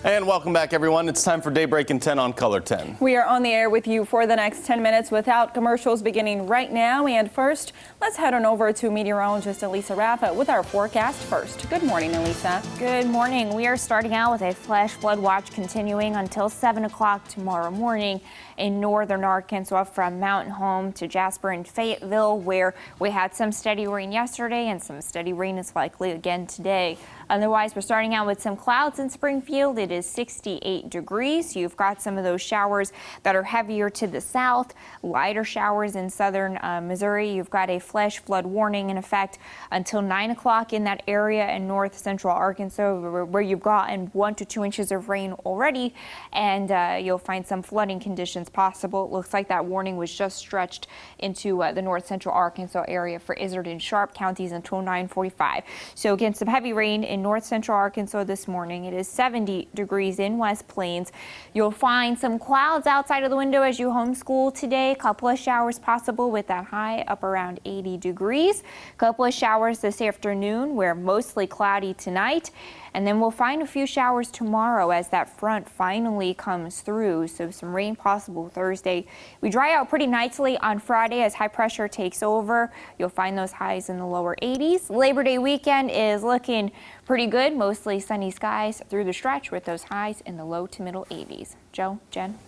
And welcome back, everyone. It's time for Daybreak in 10 on Color 10. We are on the air with you for the next 10 minutes without commercials beginning right now. And first, let's head on over to meteorologist Elisa Rafa with our forecast first. Good morning, Elisa. Good morning. We are starting out with a flash flood watch continuing until 7 o'clock tomorrow morning in northern Arkansas from Mountain Home to Jasper and Fayetteville, where we had some steady rain yesterday and some steady rain is likely again today. Otherwise, we're starting out with some clouds in Springfield. It is 68 degrees. You've got some of those showers that are heavier to the south, lighter showers in southern Missouri. You've got a flash flood warning in effect until 9 o'clock in that area in north central Arkansas, where you've gotten 1 to 2 inches of rain already, and you'll find some flooding conditions possible. It looks like that warning was just stretched into the north central Arkansas area for Izard and Sharp counties until 9:45. So again, some heavy rain in north central Arkansas this morning. It is 70 degrees in West Plains. You'll find some clouds outside of the window as you homeschool today. A couple of showers possible with that high up around 80 degrees. A couple of showers this afternoon. We're mostly cloudy tonight. And then we'll find a few showers tomorrow as that front finally comes through. So some rain possible Thursday. We dry out pretty nicely on Friday as high pressure takes over. You'll find those highs in the lower 80s. Labor Day weekend is looking pretty good. Mostly sunny skies through the stretch with those highs in the low to middle 80s. Joe, Jen.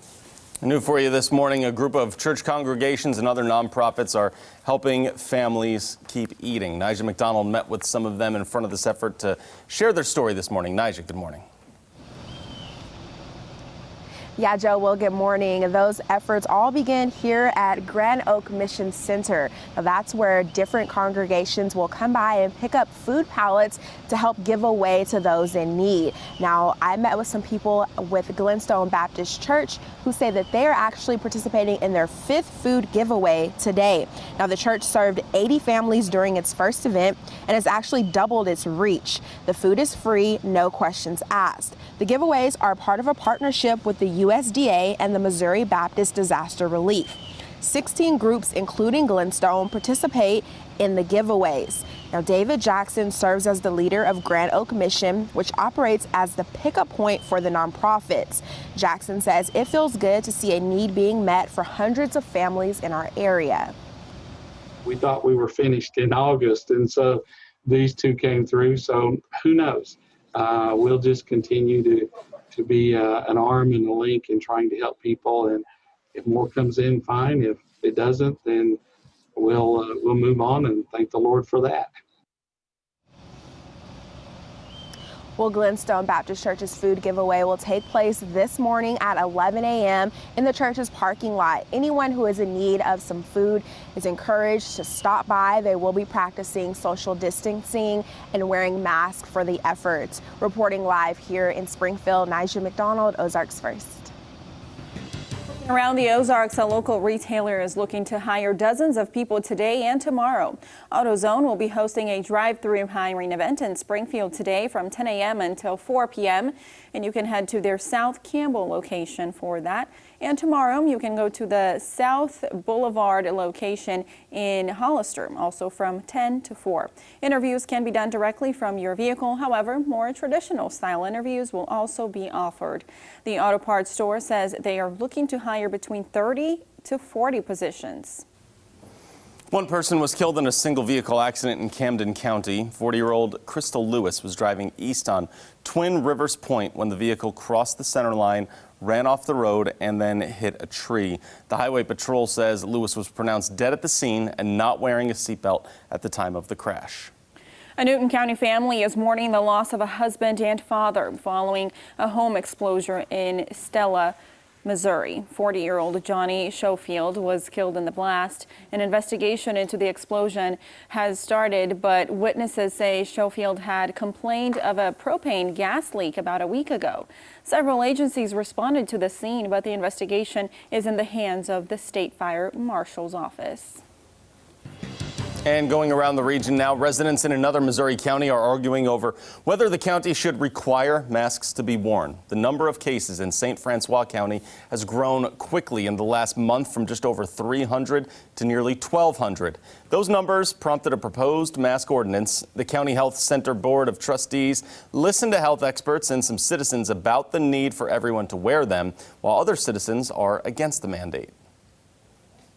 New for you this morning, a group of church congregations and other nonprofits are helping families keep eating. Nigel McDonald met with some of them in front of this effort to share their story this morning. Nigel, good morning. Yeah, Joe, well, good morning. Those efforts all begin here at Grand Oak Mission Center. Now, that's where different congregations will come by and pick up food pallets to help give away to those in need. Now, I met with some people with Glenstone Baptist Church who say that they are actually participating in their 5th food giveaway today. Now, the church served 80 families during its first event and has actually doubled its reach. The food is free, no questions asked. The giveaways are part of a partnership with the USDA and the Missouri Baptist Disaster Relief. 16 groups, including Glenstone, participate in the giveaways. Now, David Jackson serves as the leader of Grand Oak Mission, which operates as the pickup point for the nonprofits. Jackson says it feels good to see a need being met for hundreds of families in our area. We thought we were finished in August, and so these two came through, so who knows? We'll just continue to be an arm and a link in trying to help people, and if more comes in, fine. If it doesn't, then we'll move on and thank the Lord for that. Well, Glenstone Baptist Church's food giveaway will take place this morning at 11 a.m. in the church's parking lot. Anyone who is in need of some food is encouraged to stop by. They will be practicing social distancing and wearing masks for the efforts. Reporting live here in Springfield, Nigel McDonald, Ozarks First. Around the Ozarks, a local retailer is looking to hire dozens of people today and tomorrow. AutoZone will be hosting a drive-through hiring event in Springfield today from 10 a.m. until 4 p.m. And you can head to their South Campbell location for that. And tomorrow you can go to the South Boulevard location in Hollister, also from 10 to 4. Interviews can be done directly from your vehicle. However, more traditional style interviews will also be offered. The auto parts store says they are looking to hire between 30 to 40 positions. One person was killed in a single vehicle accident in Camden County. 40-year-old Crystal Lewis was driving east on Twin Rivers Point when the vehicle crossed the center line, ran off the road, and then hit a tree. The Highway Patrol says Lewis was pronounced dead at the scene and not wearing a seatbelt at the time of the crash. A Newton County family is mourning the loss of a husband and father following a home explosion in Stella, Missouri. 40-year-old Johnny Schofield was killed in the blast. An investigation into the explosion has started, but witnesses say Schofield had complained of a propane gas leak about a week ago. Several agencies responded to the scene, but the investigation is in the hands of the State Fire Marshal's office. And going around the region now, residents in another Missouri county are arguing over whether the county should require masks to be worn. The number of cases in St. Francois County has grown quickly in the last month from just over 300 to nearly 1,200. Those numbers prompted a proposed mask ordinance. The County Health Center Board of Trustees listened to health experts and some citizens about the need for everyone to wear them, while other citizens are against the mandate.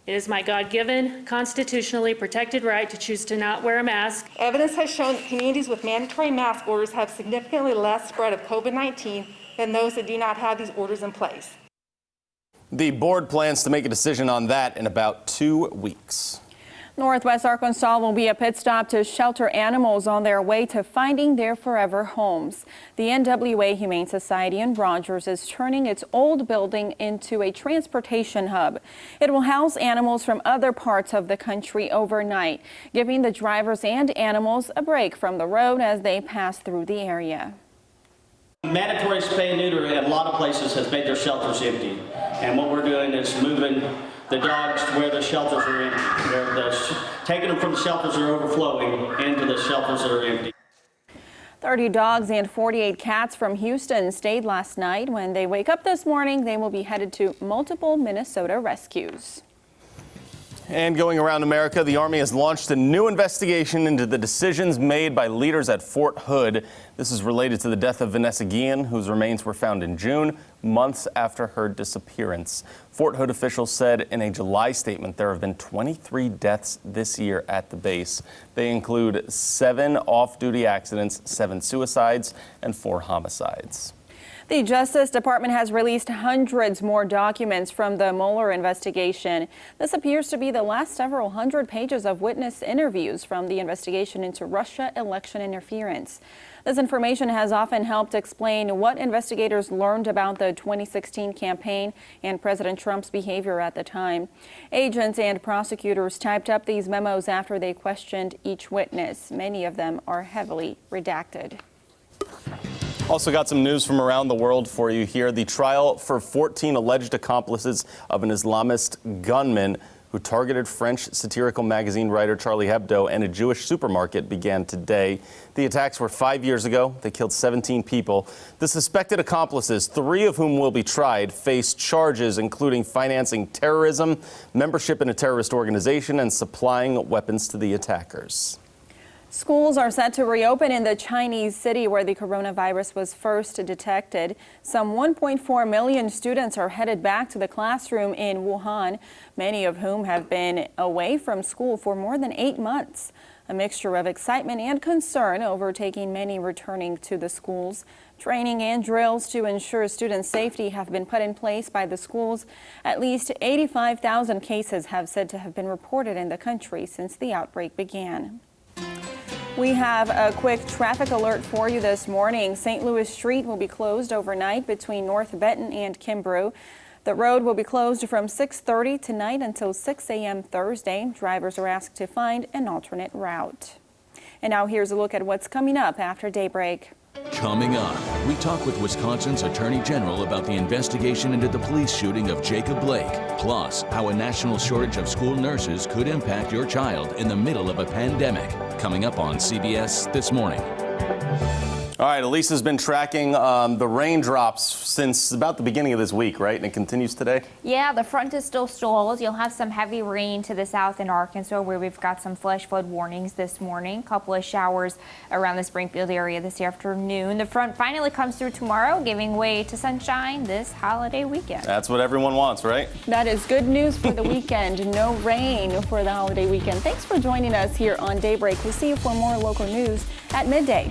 It is my God-given, constitutionally protected right to choose to not wear a mask. Evidence has shown that communities with mandatory mask orders have significantly less spread of COVID-19 than those that do not have these orders in place. The board plans to make a decision on that in about 2 weeks. Northwest Arkansas will be a pit stop to shelter animals on their way to finding their forever homes. The NWA Humane Society in Rogers is turning its old building into a transportation hub. It will house animals from other parts of the country overnight, giving the drivers and animals a break from the road as they pass through the area. Mandatory spay and neuter at a lot of places has made their shelters empty. And what we're doing is moving the dogs to where the shelters are empty. Taking them from the shelters that are overflowing into the shelters that are empty. 30 dogs and 48 cats from Houston stayed last night. When they wake up this morning, they will be headed to multiple Minnesota rescues. And going around America, the Army has launched a new investigation into the decisions made by leaders at Fort Hood. This is related to the death of Vanessa Guillen, whose remains were found in June, months after her disappearance. Fort Hood officials said in a July statement there have been 23 deaths this year at the base. They include 7 off-duty accidents, 7 suicides, and 4 homicides. The Justice Department has released hundreds more documents from the Mueller investigation. This appears to be the last several hundred pages of witness interviews from the investigation into Russia election interference. This information has often helped explain what investigators learned about the 2016 campaign and President Trump's behavior at the time. Agents and prosecutors typed up these memos after they questioned each witness. Many of them are heavily redacted. Also got some news from around the world for you here. The trial for 14 alleged accomplices of an Islamist gunman who targeted French satirical magazine writer Charlie Hebdo and a Jewish supermarket began today. The attacks were 5 years ago. They killed 17 people. The suspected accomplices, 3 of whom will be tried, face charges including financing terrorism, membership in a terrorist organization, and supplying weapons to the attackers. Schools are set to reopen in the Chinese city where the coronavirus was first detected. Some 1.4 million students are headed back to the classroom in Wuhan, many of whom have been away from school for more than 8 months. A mixture of excitement and concern overtaking many returning to the schools. Training and drills to ensure student safety have been put in place by the schools. At least 85,000 cases have said to have been reported in the country since the outbreak began. We have a quick traffic alert for you this morning. St. Louis Street will be closed overnight between North Benton and Kimbrough. The road will be closed from 6:30 tonight until 6 a.m. Thursday. Drivers are asked to find an alternate route. And now here's a look at what's coming up after daybreak. Coming up, we talk with Wisconsin's Attorney General about the investigation into the police shooting of Jacob Blake, plus how a national shortage of school nurses could impact your child in the middle of a pandemic. Coming up on CBS This Morning. All right, Elisa's been tracking the raindrops since about the beginning of this week, right? And it continues today? Yeah, the front is still stalled. You'll have some heavy rain to the south in Arkansas where we've got some flash flood warnings this morning. A couple of showers around the Springfield area this afternoon. The front finally comes through tomorrow, giving way to sunshine this holiday weekend. That's what everyone wants, right? That is good news for the weekend. No rain for the holiday weekend. Thanks for joining us here on Daybreak. We'll see you for more local news at midday.